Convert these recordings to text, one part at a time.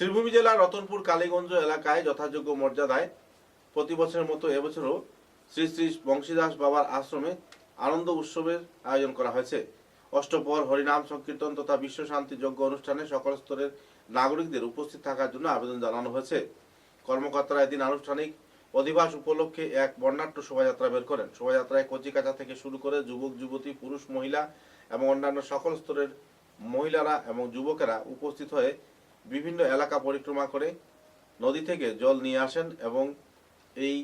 শ্রীভূমি জেলার রতনপুর কালীগঞ্জ এলাকায় যথাযোগ্য মর্যাদায় প্রতি বছরের মতো এবছরও শ্রী শ্রী বংশীদাস বাবার আশ্রমে আনন্দ উৎসবের আয়োজন করা হয়েছে। অষ্টপ্রহর হরিনাম সংকীর্তন তথা বিশ্ব শান্তি যজ্ঞ অনুষ্ঠানে সকল স্তরের নাগরিকদের উপস্থিত থাকার জন্য আবেদন জানানো হয়েছে। কর্মকর্তারা এদিন আনুষ্ঠানিক অধিবাস উপলক্ষে এক বর্ণাঢ্য শোভাযাত্রা বের করেন। শোভাযাত্রায় কচিকাঁচা থেকে শুরু করে যুবক যুবতী, পুরুষ, মহিলা এবং অন্যান্য সকল স্তরের মহিলারা এবং যুবকেরা উপস্থিত হয়ে বিভিন্ন এলাকা পরিক্রমা করে নদী থেকে জল নিয়ে আসেন এবং এই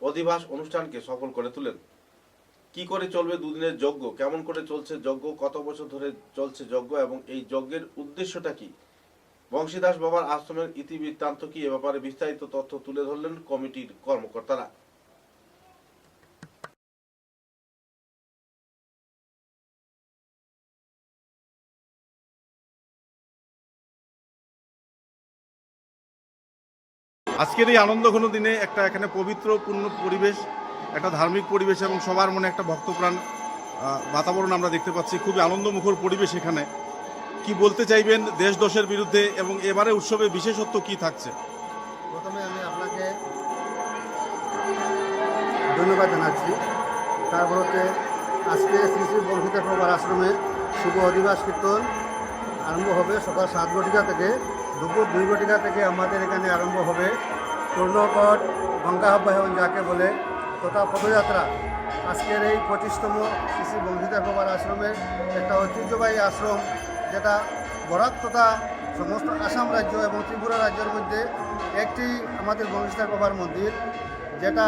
অধিবাস অনুষ্ঠানকে সফল করে তোলেন। কি করে চলবে দুদিনের যজ্ঞ, কেমন করে চলছে যজ্ঞ, কত বছর ধরে চলছে যজ্ঞ এবং এই যজ্ঞের উদ্দেশ্যটা কি, বংশীদাস বাবার আশ্রমের ইতিবৃত্তান্ত কি, এ ব্যাপারে বিস্তারিত তথ্য তুলে ধরলেন কমিটির কর্মকর্তারা। আজকের এই আনন্দঘন দিনে একটা এখানে পবিত্র পূর্ণ পরিবেশ, একটা ধার্মিক পরিবেশ এবং সবার মনে একটা ভক্তপ্রাণ বাতাবরণ আমরা দেখতে পাচ্ছি। খুবই আনন্দমুখর পরিবেশ এখানে। কি বলতে চাইবেন দেশ দোষের বিরুদ্ধে এবং এবারে উৎসবে বিশেষত্ব কি থাকছে? প্রথমে আমি আপনাকে ধন্যবাদ জানাচ্ছি। তারপরে আজকে শ্রী শ্রী বংশীদাস বাবার আশ্রমে শুভ অধিবাস কীর্তন আরম্ভ হবে সকাল 7 ঘটিকা থেকে। দুপুর 2 ঘটিকা থেকে আমাদের এখানে আরম্ভ হবে পূর্ণকট গঙ্গা আহ্বায়ন যাকে বলে তথা পদযাত্রা। আজকের এই 25তম শ্রী শ্রী বংশীদাস বাবার আশ্রমের একটা ঐতিহ্যবাহী আশ্রম, যেটা বরাক তথা সমস্ত আসাম রাজ্য এবং ত্রিপুরা রাজ্যের মধ্যে একটি আমাদের বংশীদাস বাবার মন্দির, যেটা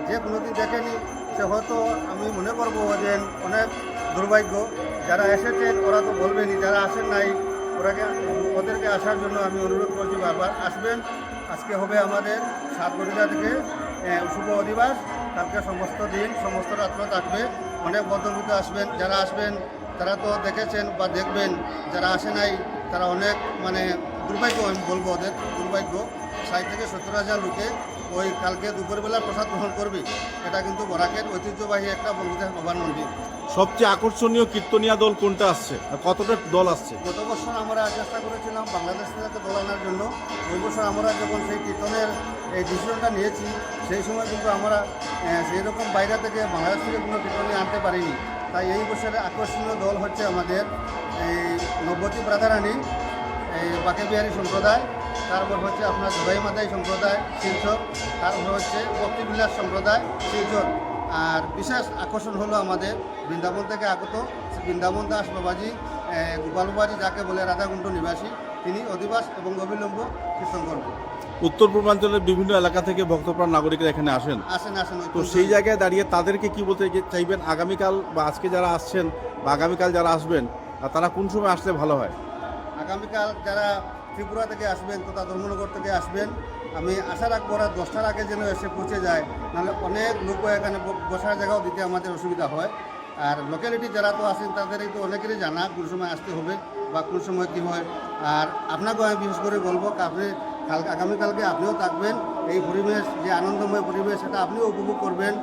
যে কোনোদিন দেখেনি সে হয়তো আমি মনে করব যে অনেক দুর্ভাগ্য। যারা এসেছেন ওরা তো বলবেনই, যারা আসেন নাই ওদেরকে আসার জন্য আমি অনুরোধ করছি বারবার আসবেন। আজকে হবে আমাদের 7 ঘটিকা থেকে শুভ অধিবাস। কালকে সমস্ত দিন সমস্ত রাত্র থাকবে। অনেক বদ্ধভূত আসবেন, যারা আসবেন তারা তো দেখেছেন বা দেখবেন, যারা আসে নাই তারা অনেক দুর্ভাগ্য, আমি বলবো ওদের দুর্ভাগ্য। 60 থেকে 70,000 লোকে ওই কালকে দুপুরবেলা প্রসাদ গ্রহণ করবে। এটা কিন্তু বরাকের ঐতিহ্যবাহী একটা বংশীদাস বাবার মন্দির। সবচেয়ে আকর্ষণীয় কীর্তনীয় দল কোনটা আসছে আর কতটা দল আসছে? গত বছর আমরা চেষ্টা করেছিলাম বাংলাদেশ থেকে দল আনার জন্য। ওই বছর আমরা যখন সেই কীর্তনের এই ডিসিশনটা নিয়েছি, সেই সময় কিন্তু আমরা সেই রকম বাইরে থেকে বাংলাদেশ থেকে কোনো কীর্তনী আনতে পারিনি। তাই এই বছরের আকর্ষণীয় দল হচ্ছে আমাদের এই নবতী ব্রাদারানী, এই বাঁকেবিহারী সম্প্রদায়, তারপর হচ্ছে আপনার জুবাই মাদাই সম্প্রদায় শিলচর, তারপর হচ্ছে ভক্তিবিলাস সম্প্রদায় শিলচর। আর বিশেষ আকর্ষণ হলো আমাদের বৃন্দাবন থেকে আগত বৃন্দাবন দাস বাবাজি, গোপাল বাবাজি যাকে বলে রাধাকুণ্ড নিবাসী, তিনি অধিবাস এবং অবিলম্ব কীর্তন করবেন। উত্তর পূর্বাঞ্চলের বিভিন্ন এলাকা থেকে ভক্তপ্রাণ নাগরিকরা এখানে আসেন। আসেন। তো সেই জায়গায় দাঁড়িয়ে তাদেরকে কি বলতে চাইবেন? আগামীকাল বা আজকে যারা আসছেন বা আগামীকাল যারা আসবেন, তারা কোন সময় আসলে ভালো হয়? আগামীকাল যারা ত্রিপুরা থেকে আসবেন তথা ধর্মনগর থেকে আসবেন, আমি আশা রাখবো ওরা 10টার আগে যেন এসে পৌঁছে যায়, নাহলে অনেক লোক এখানে বসার জায়গাও দিতে আমাদের অসুবিধা হয়। আর লোকালিটি যারা তো আসেন তাদেরই তো অনেকেরই জানা কোন সময় আসতে হবে বা কোন সময় কী হয়। আর আপনাকেও আমি বিশেষ করে বলবো আপনি আগামীকালকে আপনিও থাকবেন। এই পরিবেশ, যে আনন্দময় পরিবেশ, সেটা আপনিও উপভোগ করবেন।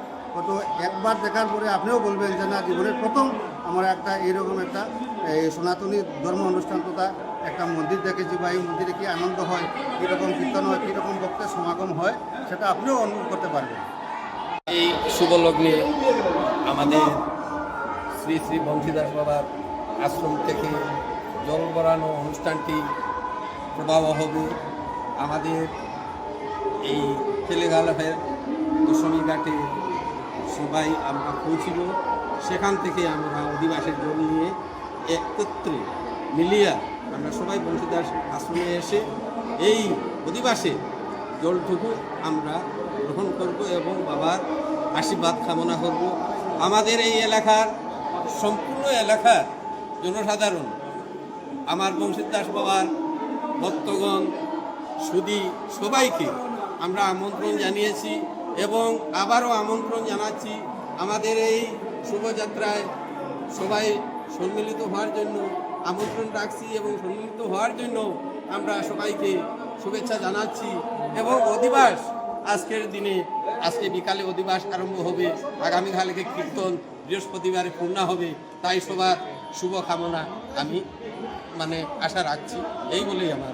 তো একবার দেখার পরে আপনিও বলবেন যে না, জীবনের প্রথম আমরা একটা এইরকম একটা সনাতনী ধর্ম অনুষ্ঠান তথা একটা মন্দির দেখেছি, বা এই মন্দিরে কী আনন্দ হয়, কীরকম কীর্তন হয়, কীরকম ভক্তের সমাগম হয়, সেটা আপনিও অনুভব করতে পারবেন। এই শুভ লগ্নে আমাদের শ্রী শ্রী বংশীদাস বাবার আশ্রম থেকে জল ভরানো অনুষ্ঠানটি প্রবাহ হবে আমাদের এই তেলেগালাফের দশমী ঘাটে। সবাই আমরা পৌঁছিব, সেখান থেকে আমরা অধিবাসের জল নিয়ে একত্রে মিলিয়া আমরা সবাই বংশীদাস আশ্রমে এসে এই অধিবাসে জলটুকু আমরা গ্রহণ করব এবং বাবার আশীর্বাদ কামনা করব। আমাদের এই এলাকার সম্পূর্ণ এলাকার জনসাধারণ, আমার বংশীদাস বাবার ভক্তগণ, সুধী সবাইকে আমরা আমন্ত্রণ জানিয়েছি এবং আবারও আমন্ত্রণ জানাচ্ছি আমাদের এই শুভযাত্রায় সবাই সম্মিলিত হওয়ার জন্য আমন্ত্রণ রাখছি এবং সম্মিলিত হওয়ার জন্য আমরা সবাইকে শুভেচ্ছা জানাচ্ছি। এবং অধিবাস আজকের দিনে, আজকে বিকালে অধিবাস আরম্ভ হবে, আগামীকালকে কীর্তন, বৃহস্পতিবারে পূর্ণা হবে। তাই সবার শুভ কামনা আমি আশা রাখছি, এই বলেই আমার।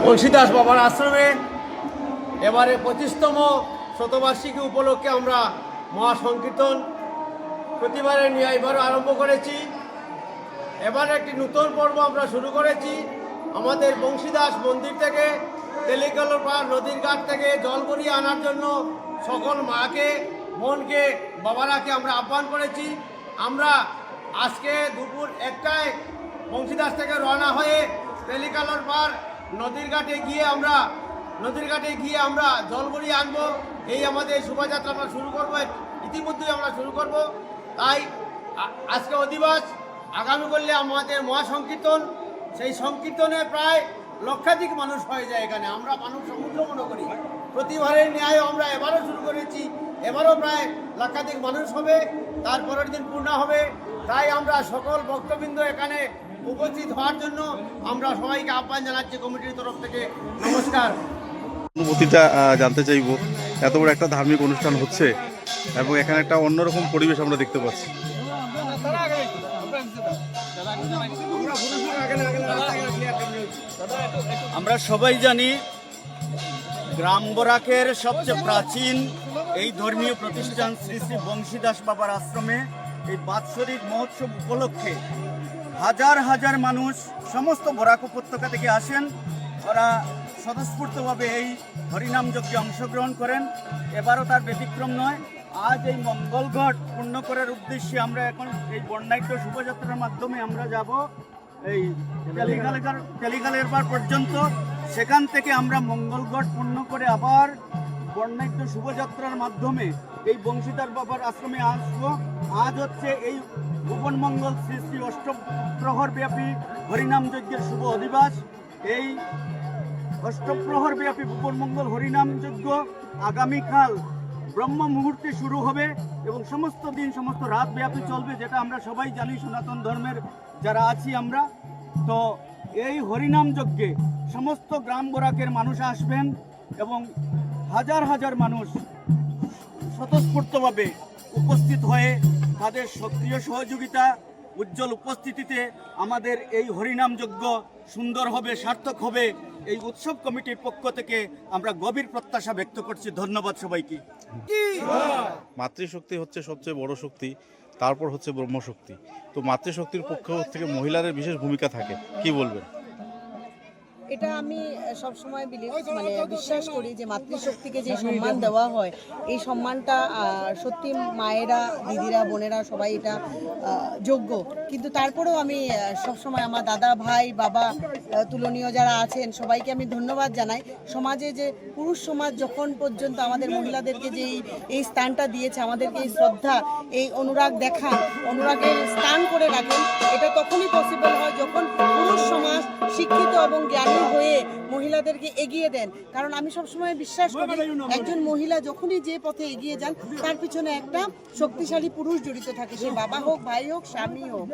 বংশীদাস বাবার আশ্রমে এবারে 25তম শতবার্ষিকী উপলক্ষে আমরা মহাসংকীর্তন প্রতিবারের নিয়ে এবারও আরম্ভ করেছি। এবার একটি নতুন পর্ব আমরা শুরু করেছি। আমাদের বংশীদাস মন্দির থেকে তেলিকলপাড় নদীর ঘাট থেকে জল গড়িয়ে আনার জন্য সকল মাকে, বোনকে, বাবারাকে আমরা আহ্বান করেছি। আমরা আজকে দুপুর 1টায় বংশীদাস থেকে রওনা হয়ে তেলিকলপাড় নদীর ঘাটে গিয়ে আমরা জল গড়িয়ে আনবো। এই আমাদের শোভাযাত্রা আমরা শুরু করবো, ইতিমধ্যেই আমরা শুরু করব। তাই আজকে অধিবাস, আগামী করলে আমাদের মহাসংকীর্তন, সেই সংকীর্তনে প্রায় লক্ষাধিক মানুষ হয়ে যায় এখানে। আমরা মানুষ সমুদ্র মনে করি। প্রতিবারের ন্যায় আমরা এবারও শুরু করেছি, এবারও প্রায় লক্ষাধিক মানুষ হবে, তারপরের দিন পূর্ণ হবে। তাই আমরা সকল ভক্তবৃন্দ এখানে উপস্থিত হওয়ার জন্য আমরা সবাইকে আহ্বান জানাচ্ছি কমিটির তরফ থেকে। নমস্কার। অনুভূতিটা জানতে চাইবো, এত বড় একটা ধার্মিক অনুষ্ঠান হচ্ছে এবং এখানে একটা অন্যরকম পরিবেশ আমরা দেখতে পাচ্ছি। আমরা সবাই জানি গ্রাম বরাকের সবচেয়ে প্রাচীন এই ধর্মীয় প্রতিষ্ঠান শ্রী শ্রী বংশীদাস বাবার আশ্রমে এই বাৎসরিক মহোৎসব উপলক্ষে হাজার হাজার মানুষ সমস্ত বরাক উপত্যকা থেকে আসেন। ওরা স্বতঃস্ফূর্তভাবে এই হরিনাম যজ্ঞে অংশগ্রহণ করেন। এবারও তার ব্যতিক্রম নয়। আজ এই মঙ্গলঘট পূর্ণ করার উদ্দেশ্যে আমরা এখন এই বর্ণাঢ্য শোভাযাত্রার মাধ্যমে আমরা যাব এই তেলিখালের বার পর্যন্ত। সেখান থেকে আমরা মঙ্গলঘট পূর্ণ করে আবার বর্ণাঢ্য শোভাযাত্রার মাধ্যমে এই বংশীদাস বাবার আশ্রমে আসবো। আজ হচ্ছে এই ভুবন মঙ্গল শ্রী শ্রী অষ্টপ্রহর ব্যাপী হরিনাম যজ্ঞের শুভ অধিবাস। এই অষ্টপ্রহর ব্যাপী ভুবন মঙ্গল হরিনাম যজ্ঞ আগামীকাল ব্রহ্ম মুহূর্তে শুরু হবে এবং সমস্ত দিন সমস্ত রাত ব্যাপী চলবে, যেটা আমরা সবাই জানি সনাতন ধর্মের যারা আছি আমরা। তো এই হরিনাম যজ্ঞে সমস্ত গ্রাম বরাকের মানুষ আসবেন এবং হাজার হাজার মানুষ স্বতঃস্ফূর্তভাবে উপস্থিত হয়ে তাদের সক্রিয় সহযোগিতা, উজ্জ্বল উপস্থিতিতে আমাদের এই হরিনাম যজ্ঞ সুন্দর হবে, সার্থক হবে। এই উৎসব কমিটির পক্ষ থেকে আমরা গভীর প্রত্যাশা ব্যক্ত করছি। ধন্যবাদ সবাইকে। মাতৃশক্তি হচ্ছে সবচেয়ে বড় শক্তি, তারপর হচ্ছে ব্রহ্মশক্তি। তো মাতৃশক্তির পক্ষ থেকে মহিলাদের বিশেষ ভূমিকা থাকে, কি বলবেন? এটা আমি সব সময় বিশ্বাস করি যে মাতৃশক্তিকে যে সম্মান দেওয়া হয়, এই সম্মানটা সত্যি মায়েরা, দিদিরা, বোনেরা সবাই এটা যোগ্য। কিন্তু তারপরেও আমি সবসময় আমার দাদা, ভাই, বাবা, তুলনীয় যারা আছেন সবাইকে আমি ধন্যবাদ জানাই। সমাজে যে পুরুষ সমাজ যখন পর্যন্ত আমাদের মহিলাদেরকে যে এই স্থানটা দিয়েছে, আমাদেরকে এই শ্রদ্ধা, এই অনুরাগ দেখান, অনুরাগের স্থান করে রাখেন, এটা তখনই পসিবল হয় যখন পুরুষ সমাজ শিক্ষিত এবং জ্ঞানী হয়ে মহিলাদেরকে এগিয়ে দেন। কারণ আমি সবসময় বিশ্বাস করি একজন মহিলা যখনই যে পথে এগিয়ে যান তার পিছনে একটা শক্তিশালী পুরুষ জড়িত থাকে, সে বাবা হোক, ভাই হোক, স্বামী হোক।